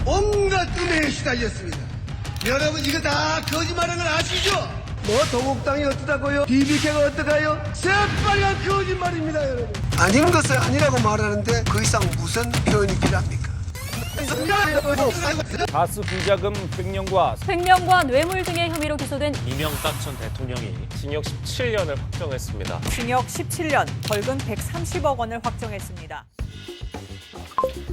온갖 꿈에 시달렸습니다. 여러분 이거 다 거짓말하는 걸 아시죠? 뭐 도곡당이 어떠다고요? BBK가 어떠가요? 새빨간 거짓말입니다, 여러분. 아닌 것을 아니라고 말하는데 그 이상 무슨 표현이 필요합니까? 가스 비자금 횡령과 횡령과 뇌물 등의 혐의로 기소된 이명박 전 대통령이 징역 17년을 확정했습니다. 징역 17년, 벌금 130억 원을 확정했습니다.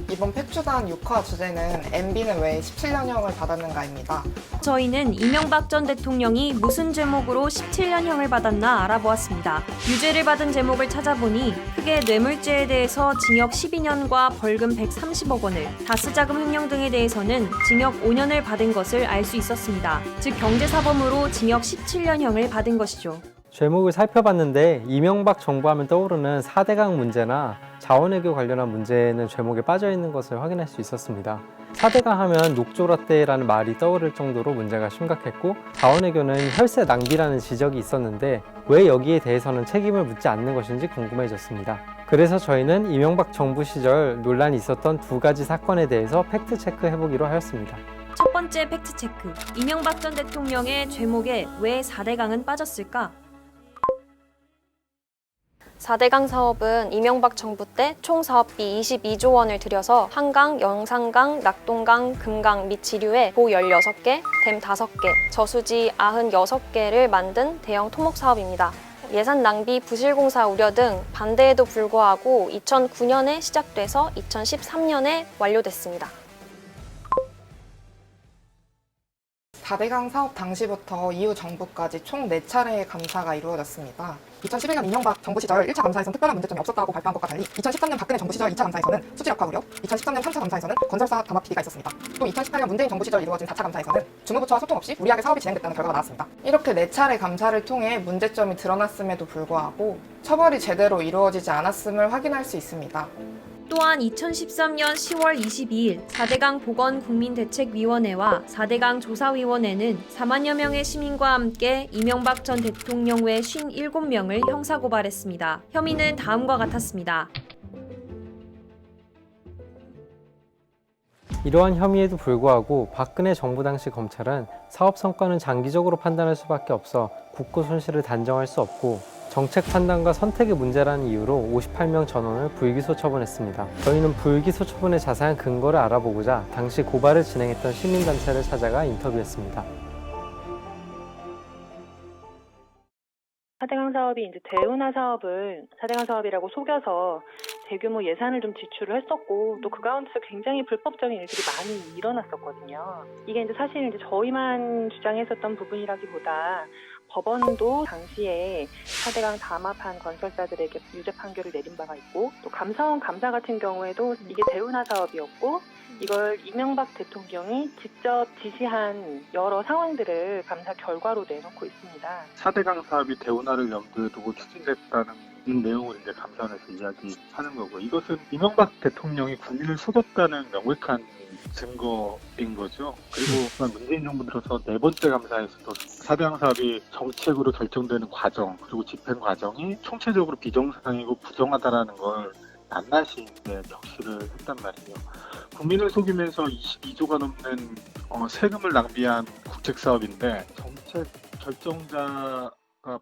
이번 팩주단 6화 주제는 MB는 왜 17년형을 받았는가입니다. 저희는 이명박 전 대통령이 무슨 제목으로 17년형을 받았나 알아보았습니다. 유죄를 받은 제목을 찾아보니 크게 뇌물죄에 대해서 징역 12년과 벌금 130억 원을, 다스자금 횡령 등에 대해서는 징역 5년을 받은 것을 알 수 있었습니다. 즉 경제사범으로 징역 17년형을 받은 것이죠. 죄목을 살펴봤는데 이명박 정부 하면 떠오르는 4대강 문제나 자원외교 관련한 문제는 죄목에 빠져있는 것을 확인할 수 있었습니다. 4대강 하면 녹조라떼라는 말이 떠오를 정도로 문제가 심각했고, 자원외교는 혈세 낭비라는 지적이 있었는데 왜 여기에 대해서는 책임을 묻지 않는 것인지 궁금해졌습니다. 그래서 저희는 이명박 정부 시절 논란이 있었던 두 가지 사건에 대해서 팩트체크 해보기로 하였습니다. 첫 번째 팩트체크. 이명박 전 대통령의 죄목에 왜 4대강은 빠졌을까? 4대강 사업은 이명박 정부 때 총 사업비 22조 원을 들여서 한강, 영산강, 낙동강, 금강 및 지류에 보 16개, 댐 5개, 저수지 96개를 만든 대형 토목 사업입니다. 예산 낭비, 부실공사 우려 등 반대에도 불구하고 2009년에 시작돼서 2013년에 완료됐습니다. 4대강 사업 당시부터 이후 정부까지 총 4차례의 감사가 이루어졌습니다. 2011년 이명박 정부 시절 1차 감사에서는 특별한 문제점이 없었다고 발표한 것과 달리 2013년 박근혜 정부 시절 2차 감사에서는 수질역화 우려, 2013년 3차 감사에서는 건설사 담합 비리가 있었습니다. 또 2018년 문재인 정부 시절 이루어진 4차 감사에서는 주무부처와 소통 없이 무리하게 사업이 진행됐다는 결과가 나왔습니다. 이렇게 4차례 감사를 통해 문제점이 드러났음에도 불구하고 처벌이 제대로 이루어지지 않았음을 확인할 수 있습니다. 또한 2013년 10월 22일 4대강 보건국민대책위원회와 4대강 조사위원회는 4만여 명의 시민과 함께 이명박 전 대통령 외 57명을 형사고발했습니다. 혐의는 다음과 같았습니다. 이러한 혐의에도 불구하고 박근혜 정부 당시 검찰은 사업 성과는 장기적으로 판단할 수밖에 없어 국고 손실을 단정할 수 없고, 정책 판단과 선택의 문제라는 이유로 58명 전원을 불기소 처분했습니다. 저희는 불기소 처분의 자세한 근거를 알아보고자 당시 고발을 진행했던 시민단체를 찾아가 인터뷰했습니다. 4대강 사업이 이제 대운하 사업을 4대강 사업이라고 속여서 대규모 예산을 좀 지출을 했었고, 또 그 가운데서 굉장히 불법적인 일들이 많이 일어났었거든요. 이게 이제 사실 이제 저희만 주장했었던 부분이라기보다 법원도 당시에 4대강 담합한 건설사들에게 유죄 판결을 내린 바가 있고, 또 감사원 감사 같은 경우에도 이게 대운하 사업이었고 이걸 이명박 대통령이 직접 지시한 여러 상황들을 감사 결과로 내놓고 있습니다. 4대강 사업이 대운하를 염두에 두고 추진됐다는 내용을 이제 감사원에서 이야기하는 거고, 이것은 이명박 대통령이 국민을 속였다는 명백한 증거인 거죠. 그리고 문재인 정부 들어서 4번째 감사에서도 4대강 사업이 정책으로 결정되는 과정, 그리고 집행 과정이 총체적으로 비정상이고 부정하다라는 걸 낱낱이 이제 적시를 했단 말이에요. 국민을 속이면서 22조가 넘는 세금을 낭비한 국책 사업인데 정책 결정자가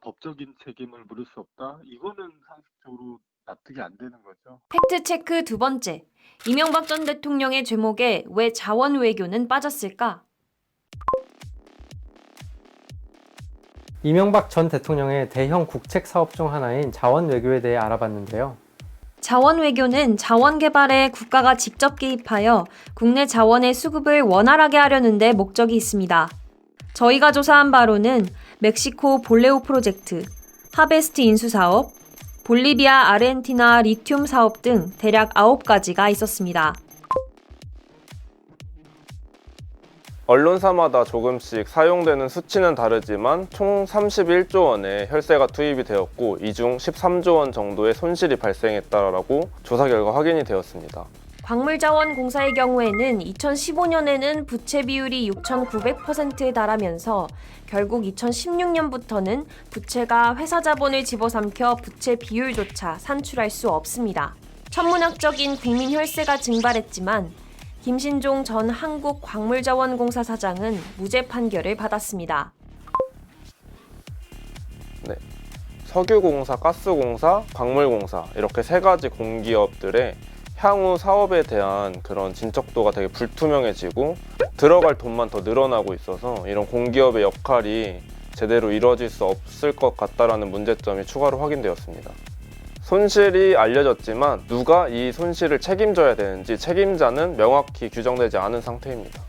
법적인 책임을 물을 수 없다? 이거는 상식적으로 납득이 안 되는 거죠. 팩트체크 두 번째. 이명박 전 대통령의 죄목에 왜 자원외교는 빠졌을까? 이명박 전 대통령의 대형 국책 사업 중 하나인 자원외교에 대해 알아봤는데요. 자원외교는 자원개발에 국가가 직접 개입하여 국내 자원의 수급을 원활하게 하려는 데 목적이 있습니다. 저희가 조사한 바로는 멕시코 볼레오 프로젝트, 하베스트 인수사업, 볼리비아 아르헨티나 리튬 사업 등 대략 9가지가 있었습니다. 언론사마다 조금씩 사용되는 수치는 다르지만 총 31조 원의 혈세가 투입이 되었고, 이 중 13조 원 정도의 손실이 발생했다라고 조사 결과 확인이 되었습니다. 광물자원공사의 경우에는 2015년에는 부채 비율이 6,900%에 달하면서 결국 2016년부터는 부채가 회사 자본을 집어삼켜 부채 비율조차 산출할 수 없습니다. 천문학적인 국민 혈세가 증발했지만 김신종 전 한국광물자원공사 사장은 무죄 판결을 받았습니다. 네. 석유공사, 가스공사, 광물공사 이렇게 세 가지 공기업들의 향후 사업에 대한 그런 진척도가 되게 불투명해지고 들어갈 돈만 더 늘어나고 있어서 이런 공기업의 역할이 제대로 이루어질 수 없을 것 같다라는 문제점이 추가로 확인되었습니다. 손실이 알려졌지만 누가 이 손실을 책임져야 되는지 책임자는 명확히 규정되지 않은 상태입니다.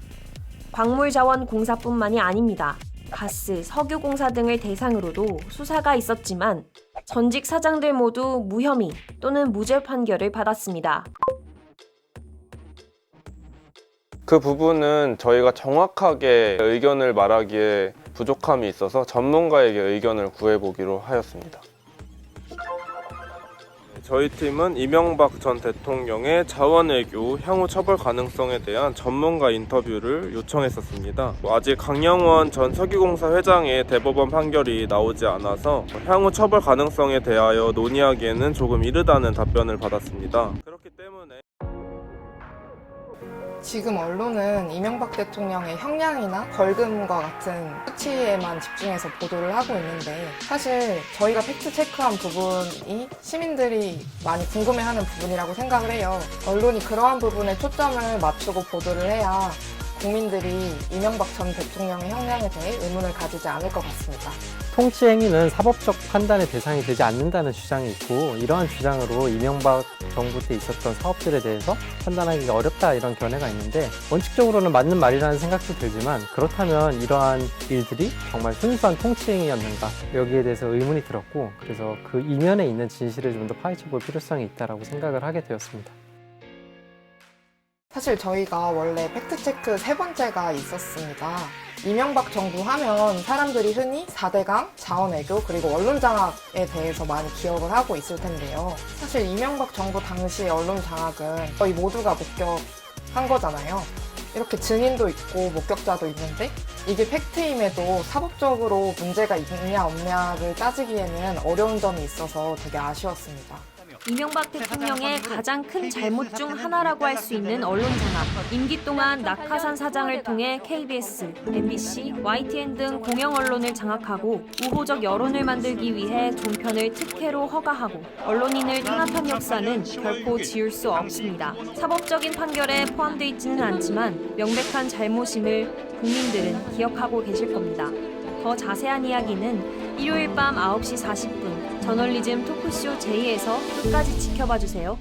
광물자원공사뿐만이 아닙니다. 가스, 석유공사 등을 대상으로도 수사가 있었지만 전직 사장들 모두 무혐의 또는 무죄 판결을 받았습니다. 그 부분은 저희가 정확하게 의견을 말하기에 부족함이 있어서 전문가에게 의견을 구해보기로 하였습니다. 저희 팀은 이명박 전 대통령의 자원외교 향후 처벌 가능성에 대한 전문가 인터뷰를 요청했었습니다. 아직 강영원 전 석유공사 회장의 대법원 판결이 나오지 않아서 향후 처벌 가능성에 대하여 논의하기에는 조금 이르다는 답변을 받았습니다. 그렇기 때문에 지금 언론은 이명박 대통령의 형량이나 벌금과 같은 수치에만 집중해서 보도를 하고 있는데 사실 저희가 팩트체크한 부분이 시민들이 많이 궁금해하는 부분이라고 생각을 해요. 언론이 그러한 부분에 초점을 맞추고 보도를 해야 국민들이 이명박 전 대통령의 형량에 대해 의문을 가지지 않을 것 같습니다. 통치 행위는 사법적 판단의 대상이 되지 않는다는 주장이 있고 이러한 주장으로 이명박 정부 때 있었던 사업들에 대해서 판단하기가 어렵다 이런 견해가 있는데 원칙적으로는 맞는 말이라는 생각도 들지만 그렇다면 이러한 일들이 정말 순수한 통치 행위였는가 여기에 대해서 의문이 들었고 그래서 그 이면에 있는 진실을 좀 더 파헤쳐 볼 필요성이 있다고 생각을 하게 되었습니다. 사실 저희가 원래 팩트체크 세 번째가 있었습니다. 이명박 정부 하면 사람들이 흔히 4대강, 자원외교, 그리고 언론장악에 대해서 많이 기억을 하고 있을 텐데요. 사실 이명박 정부 당시 언론장악은 거의 모두가 목격한 거잖아요. 이렇게 증인도 있고 목격자도 있는데 이게 팩트임에도 사법적으로 문제가 있냐 없냐를 따지기에는 어려운 점이 있어서 되게 아쉬웠습니다. 이명박 대통령의 가장 큰 잘못 중 하나라고 할 수 있는 언론 장악. 임기 동안 낙하산 사장을 통해 KBS, MBC, YTN 등 공영 언론을 장악하고 우호적 여론을 만들기 위해 종편을 특혜로 허가하고 언론인을 탄압한 역사는 결코 지울 수 없습니다. 사법적인 판결에 포함되어 있지는 않지만 명백한 잘못임을 국민들은 기억하고 계실 겁니다. 더 자세한 이야기는 일요일 밤 9시 40분 저널리즘 토크쇼 제2에서 끝까지 지켜봐 주세요.